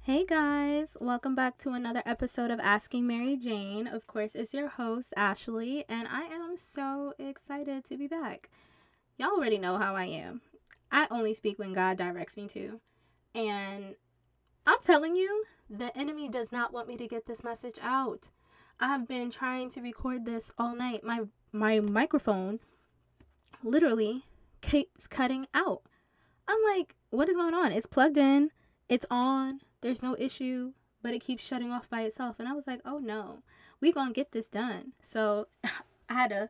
Hey guys, welcome back to another episode of Asking Mary Jane. Of course, it's your host, Ashley, and I am so excited to be back. Y'all already know how I am. I only speak when God directs me to. And I'm telling you, the enemy does not want me to get this message out. I've been trying to record this all night. My microphone literally keeps cutting out. I'm like, what is going on? It's plugged in, it's on, there's no issue, but it keeps shutting off by itself. And I was like, oh no, we gonna get this done. So I had to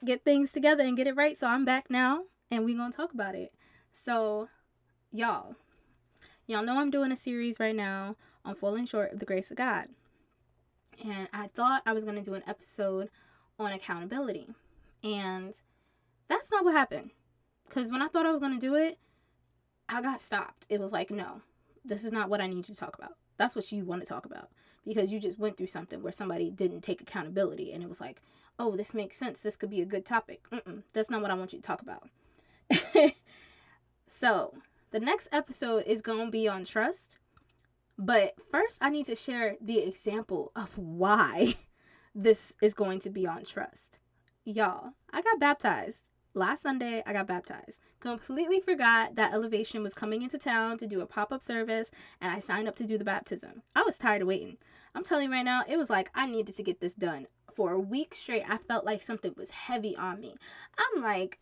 get things together and get it right. So I'm back now and we gonna talk about it. So y'all, y'all know I'm doing a series right now on falling short of the grace of God. And I thought I was gonna do an episode on accountability. And that's not what happened. Because when I thought I was gonna do it, I got stopped. It was like, no, this is not what I need you to talk about. That's what you want to talk about because you just went through something where somebody didn't take accountability and it was like, oh, this makes sense. This could be a good topic. That's not what I want you to talk about. So the next episode is going to be on trust. But first, I need to share the example of why this is going to be on trust. Y'all, I got baptized. Last Sunday, I got baptized. Completely forgot that Elevation was coming into town to do a pop-up service, and I signed up to do the baptism. I was tired of waiting. I'm telling you right now, it was like I needed to get this done. For a week straight, I felt like something was heavy on me. I'm like,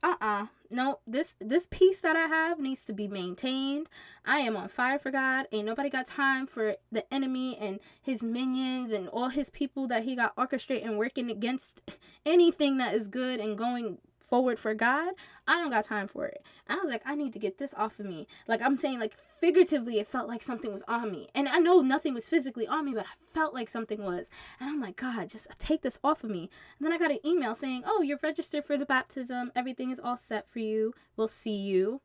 no, this peace that I have needs to be maintained. I am on fire for God. Ain't nobody got time for the enemy and his minions and all his people that he got orchestrating working against anything that is good and going forward for God. I don't got time for it. And I was like, I need to get this off of me. Like I'm saying, like figuratively, it felt like something was on me. And I know nothing was physically on me, but I felt like something was. And I'm like, God, just take this off of me. And then I got an email saying, oh, you're registered for the baptism. Everything is all set for you. We'll see you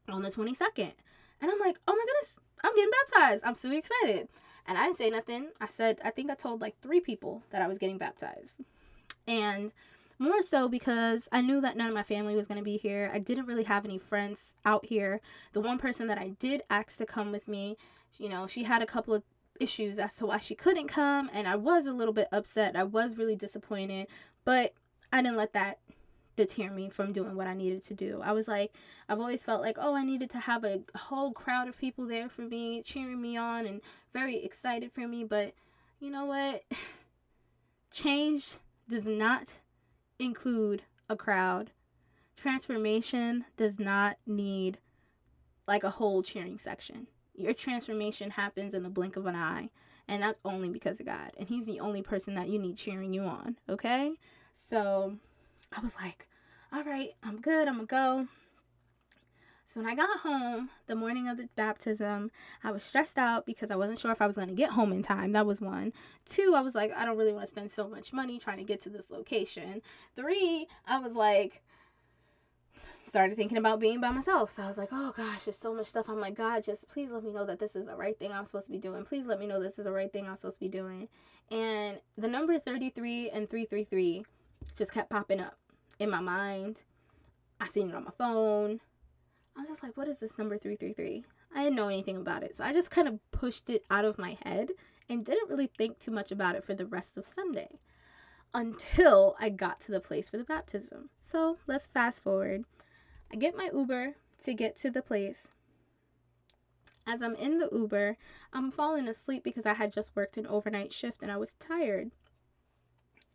on the 22nd. And I'm like, oh my goodness, I'm getting baptized. I'm so excited. And I didn't say nothing. I think I told like 3 people that I was getting baptized. And more so because I knew that none of my family was going to be here. I didn't really have any friends out here. The one person that I did ask to come with me, she had a couple of issues as to why she couldn't come, and I was a little bit upset. I was really disappointed, but I didn't let that deter me from doing what I needed to do. I've always felt like, oh, I needed to have a whole crowd of people there for me, cheering me on and very excited for me, but you know what? Change does not include a crowd. Transformation does not need like a whole cheering section. Your transformation happens in the blink of an eye, and that's only because of God. And he's the only person that you need cheering you on, okay? So I was like, all right, I'm good. I'm gonna go. So when I got home the morning of the baptism, I was stressed out because I wasn't sure if I was going to get home in time. That was 1. 2, I was like, I don't really want to spend so much money trying to get to this location. 3, I was like, started thinking about being by myself. So I was like, oh gosh, there's so much stuff. I'm like, God, just please let me know that this is the right thing I'm supposed to be doing. Please let me know this is the right thing I'm supposed to be doing. And the number 33 and 333 just kept popping up in my mind. I seen it on my phone. I was just like, what is this number 333? I didn't know anything about it. So I just kind of pushed it out of my head and didn't really think too much about it for the rest of Sunday until I got to the place for the baptism. So let's fast forward. I get my Uber to get to the place. As I'm in the Uber, I'm falling asleep because I had just worked an overnight shift and I was tired.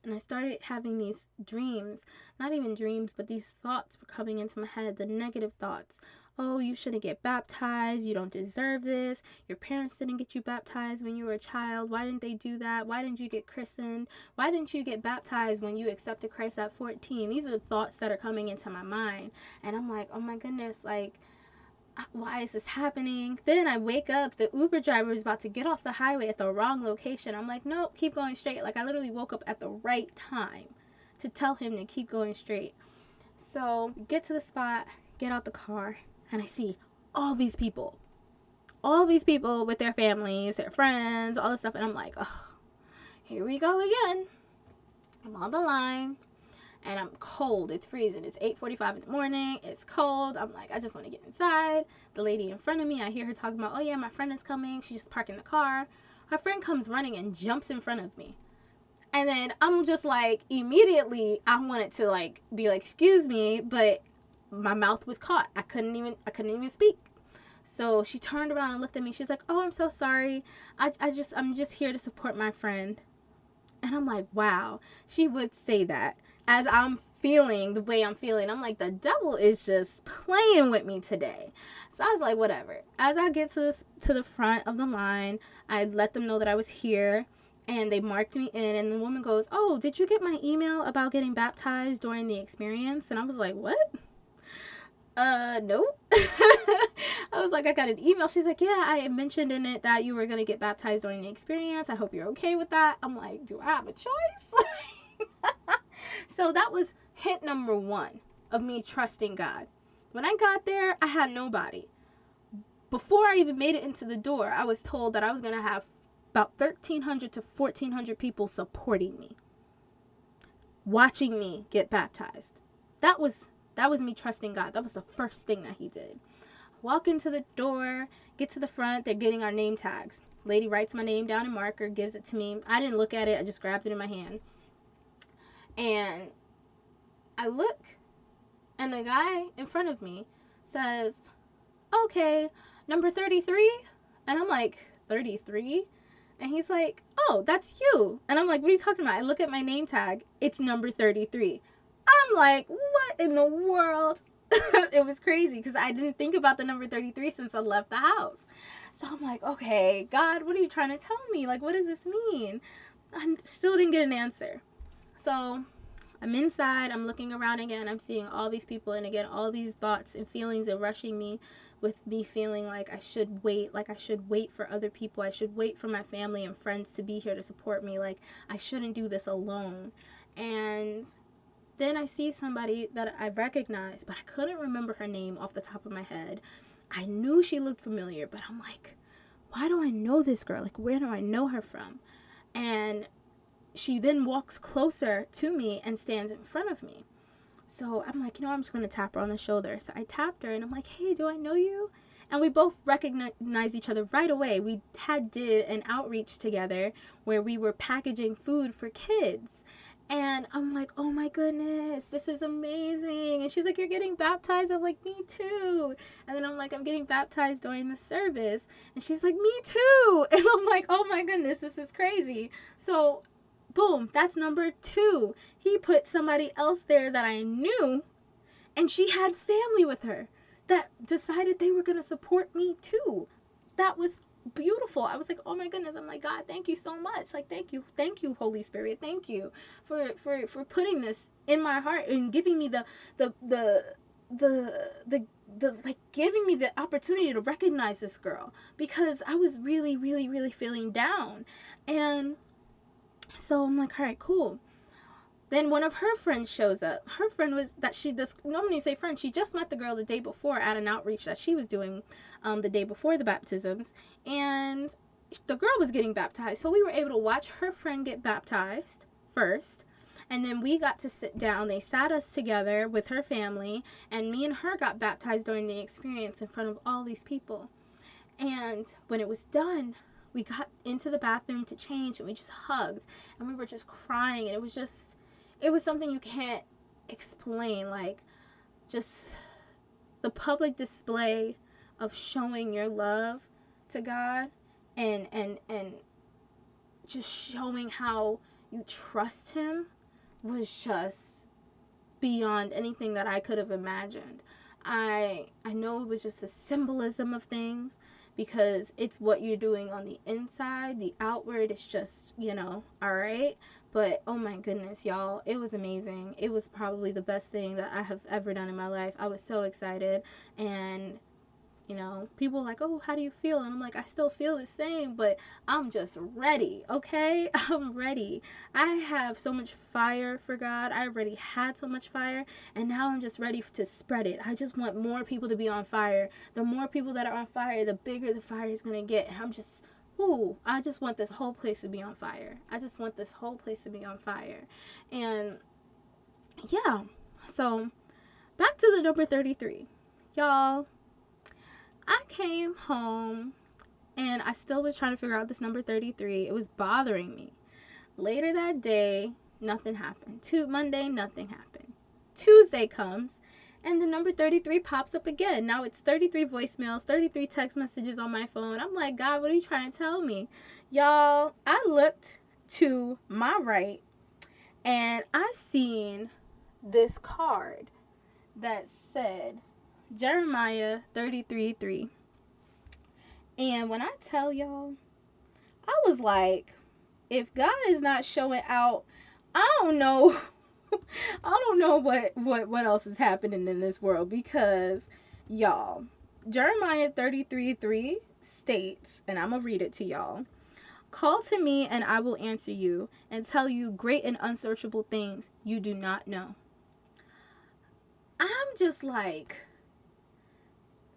And I started having these dreams, not even dreams, but these thoughts were coming into my head, the negative thoughts. Oh, you shouldn't get baptized. You don't deserve this. Your parents didn't get you baptized when you were a child. Why didn't they do that? Why didn't you get christened? Why didn't you get baptized when you accepted Christ at 14? These are the thoughts that are coming into my mind. And I'm like, oh my goodness, like, why is this happening? Then I wake up, the Uber driver is about to get off the highway at the wrong location. I'm like, nope, keep going straight. Like I literally woke up at the right time to tell him to keep going straight. So get to the spot, get out the car, and I see all these people with their families, their friends, all this stuff. And I'm like, oh, here we go again. I'm on the line. and I'm cold. It's freezing. It's 8:45 in the morning. It's cold. I'm like, I just want to get inside. The lady in front of me, I hear her talking about, oh yeah, my friend is coming. She's just parking the car. Her friend comes running and jumps in front of me. And then I'm just like, immediately, I wanted to like be like, excuse me, but my mouth was caught. I couldn't even speak. So she turned around and looked at me. She's like, oh, I'm so sorry. I'm just here to support my friend. And I'm like, wow, she would say that as I'm feeling the way I'm feeling. I'm like, the devil is just playing with me today. So I was like, whatever. As I get to the front of the line, I let them know that I was here, and they marked me in. And the woman goes, oh, did you get my email about getting baptized during the experience? And I was like, what? Nope. I was like, I got an email. She's like, yeah, I mentioned in it that you were going to get baptized during the experience. I hope you're okay with that. I'm like, do I have a choice? So that was hint number 1 of me trusting God. When I got there, I had nobody. Before I even made it into the door, I was told that I was going to have about 1,300 to 1,400 people supporting me, watching me get baptized. That was me trusting God. That was the first thing that he did. Walk into the door, get to the front. They're getting our name tags. Lady writes my name down in marker, gives it to me. I didn't look at it. I just grabbed it in my hand. And I look, and the guy in front of me says, okay, number 33. And I'm like, 33? And he's like, oh, that's you. And I'm like, what are you talking about? I look at my name tag. It's number 33. I'm like, what in the world? It was crazy because I didn't think about the number 33 since I left the house. So I'm like, okay, God, what are you trying to tell me? Like, what does this mean? I still didn't get an answer. So I'm inside. I'm looking around again. I'm seeing all these people. And again, all these thoughts and feelings are rushing me, with me feeling like I should wait. Like I should wait for other people. I should wait for my family and friends to be here to support me. Like I shouldn't do this alone. And then I see somebody that I recognize, but I couldn't remember her name off the top of my head. I knew she looked familiar, but I'm like, why do I know this girl? Like, where do I know her from? And she then walks closer to me and stands in front of me. So I'm like, I'm just going to tap her on the shoulder. So I tapped her, and I'm like, hey, do I know you? And we both recognized each other right away. We did an outreach together where we were packaging food for kids. And I'm like, oh my goodness, this is amazing. And she's like, you're getting baptized? I'm like, me too. And then I'm like, I'm getting baptized during the service. And she's like, me too. And I'm like, oh my goodness, this is crazy. So boom, that's number 2. He put somebody else there that I knew, and she had family with her that decided they were going to support me too. That was beautiful. I was like, oh my goodness. I'm like, God, thank you so much. Like, thank you, Holy Spirit. Thank you for putting this in my heart and giving me the like giving me the opportunity to recognize this girl, because I was really, really, really feeling down. And so I'm like, all right, cool. Then one of her friends shows up. Her friend was that she does normally say friend. She just met the girl the day before at an outreach that she was doing the day before the baptisms. And the girl was getting baptized. So we were able to watch her friend get baptized first. And then we got to sit down. They sat us together with her family. And me and her got baptized during the experience in front of all these people. And when it was done, we got into the bathroom to change, and we just hugged. And we were just crying. And it was something you can't explain. Like, just the public display of showing your love to God and just showing how you trust him was just beyond anything that I could have imagined. I know it was just a symbolism of things, because it's what you're doing on the inside. The outward is just, all right. But oh my goodness, y'all, it was amazing. It was probably the best thing that I have ever done in my life. I was so excited. And people were like, oh, how do you feel? And I'm like, I still feel the same, but I'm just ready, okay? I'm ready. I have so much fire for God. I already had so much fire, and now I'm just ready to spread it. I just want more people to be on fire. The more people that are on fire, the bigger the fire is going to get. And I just want this whole place to be on fire. I just want this whole place to be on fire. And yeah. So back to the number 33. Y'all, I came home and I still was trying to figure out this number 33. It was bothering me. Later that day, nothing happened. Monday, nothing happened. Tuesday comes, and the number 33 pops up again. Now it's 33 voicemails, 33 text messages on my phone. I'm like, God, what are you trying to tell me? Y'all, I looked to my right, and I seen this card that said Jeremiah 33:3. And when I tell y'all, I was like, if God is not showing out, I don't know. I don't know what else is happening in this world, because y'all, Jeremiah 33:3 states, and I'm gonna read it to y'all. Call to me and I will answer you and tell you great and unsearchable things you do not know. I'm just like,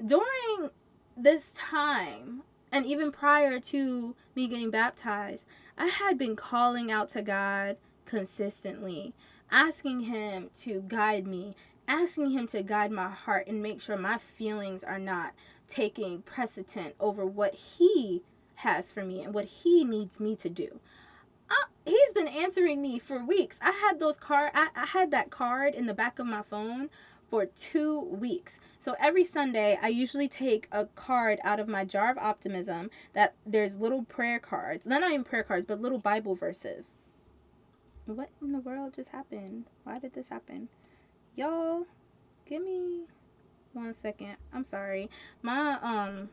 during this time, and even prior to me getting baptized, I had been calling out to God consistently, asking Him to guide me, asking Him to guide my heart and make sure my feelings are not taking precedent over what He has for me and what He needs me to do. He's been answering me for weeks. I had that card in the back of my phone for 2 weeks. So every Sunday, I usually take a card out of my jar of optimism that there's little prayer cards. They're not even prayer cards, but little Bible verses. What in the world just happened? Why did this happen? Y'all, give me 1 second. I'm sorry. My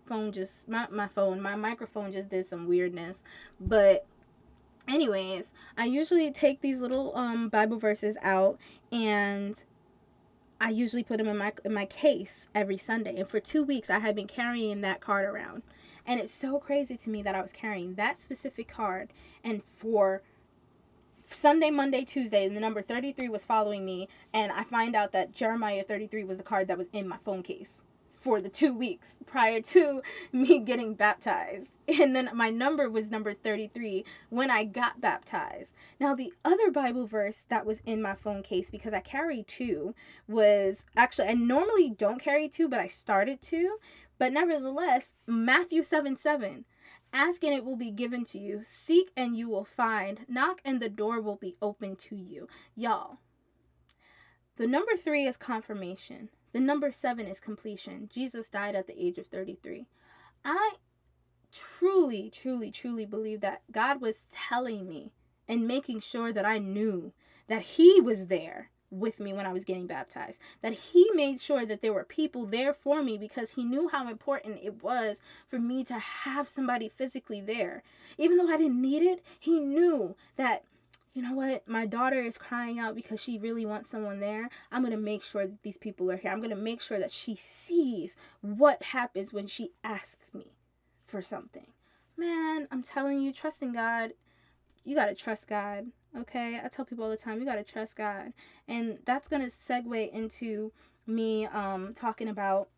phone just my microphone just did some weirdness. But anyways, I usually take these little Bible verses out, and I usually put them in my case every Sunday. And for 2 weeks, I had been carrying that card around, and it's so crazy to me that I was carrying that specific card, and for Sunday, Monday, Tuesday, the number 33 was following me, and I find out that Jeremiah 33 was the card that was in my phone case for the 2 weeks prior to me getting baptized. And then my number was number 33 when I got baptized. Now, the other Bible verse that was in my phone case, because I carry two, was actually, I normally don't carry two, but I started to. But nevertheless, Matthew 7:7. Ask and it will be given to you. Seek and you will find. Knock and the door will be open to you. Y'all, the number 3 is confirmation. The number 7 is completion. Jesus died at the age of 33. I truly, truly, truly believe that God was telling me and making sure that I knew that He was there with me when I was getting baptized. That He made sure that there were people there for me, because He knew how important it was for me to have somebody physically there. Even though I didn't need it, He knew that, you know what, my daughter is crying out because she really wants someone there. I'm going to make sure that these people are here. I'm going to make sure that she sees what happens when she asks me for something. Man, I'm telling you, trusting God, you got to trust God. Okay? I tell people all the time, you got to trust God. And that's going to segue into me talking about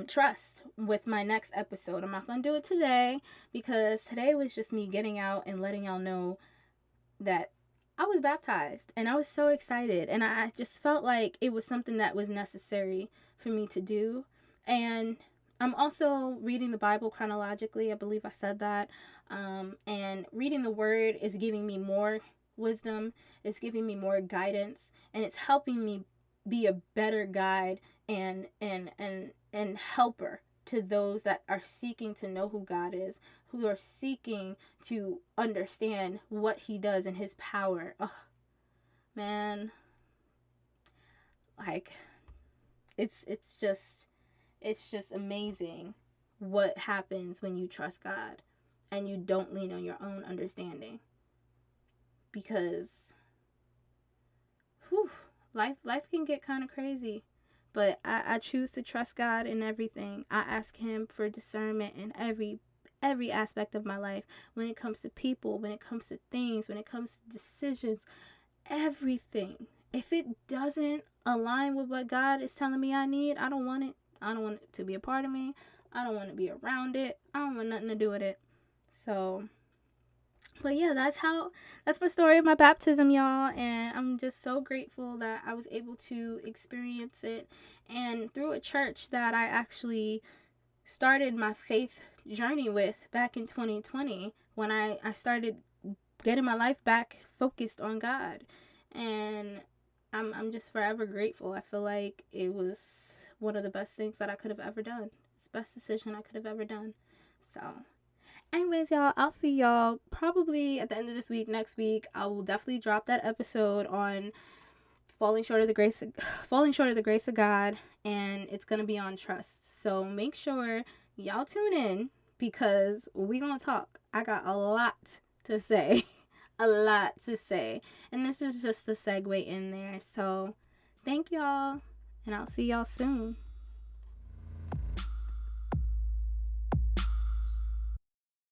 trust with my next episode. I'm not going to do it today, because today was just me getting out and letting y'all know that I was baptized, and I was so excited, and I just felt like it was something that was necessary for me to do. And I'm also reading the Bible chronologically. I believe I said that. And reading the Word is giving me more wisdom. It's giving me more guidance, and it's helping me be a better guide and helper to those that are seeking to know who God is, who are seeking to understand what He does and His power. Oh, man, like it's just amazing what happens when you trust God and you don't lean on your own understanding. Because whew, life can get kind of crazy. But I choose to trust God in everything. I ask Him for discernment in every aspect of my life. When it comes to people, when it comes to things, when it comes to decisions, everything. If it doesn't align with what God is telling me I need, I don't want it. I don't want it to be a part of me. I don't want to be around it. I don't want nothing to do with it. So But yeah, that's my story of my baptism, y'all, and I'm just so grateful that I was able to experience it, and through a church that I actually started my faith journey with back in 2020, when I started getting my life back focused on God. And I'm just forever grateful. I feel like it was one of the best things that I could have ever done. It's the best decision I could have ever done. So, anyways, y'all, I'll see y'all probably at the end of this week. Next week, I will definitely drop that episode on falling short of the grace of, falling short of the grace of God, and it's gonna be on trust. So make sure y'all tune in because we gonna talk. I got a lot to say, a lot to say, and this is just the segue in there. So thank y'all, and I'll see y'all soon.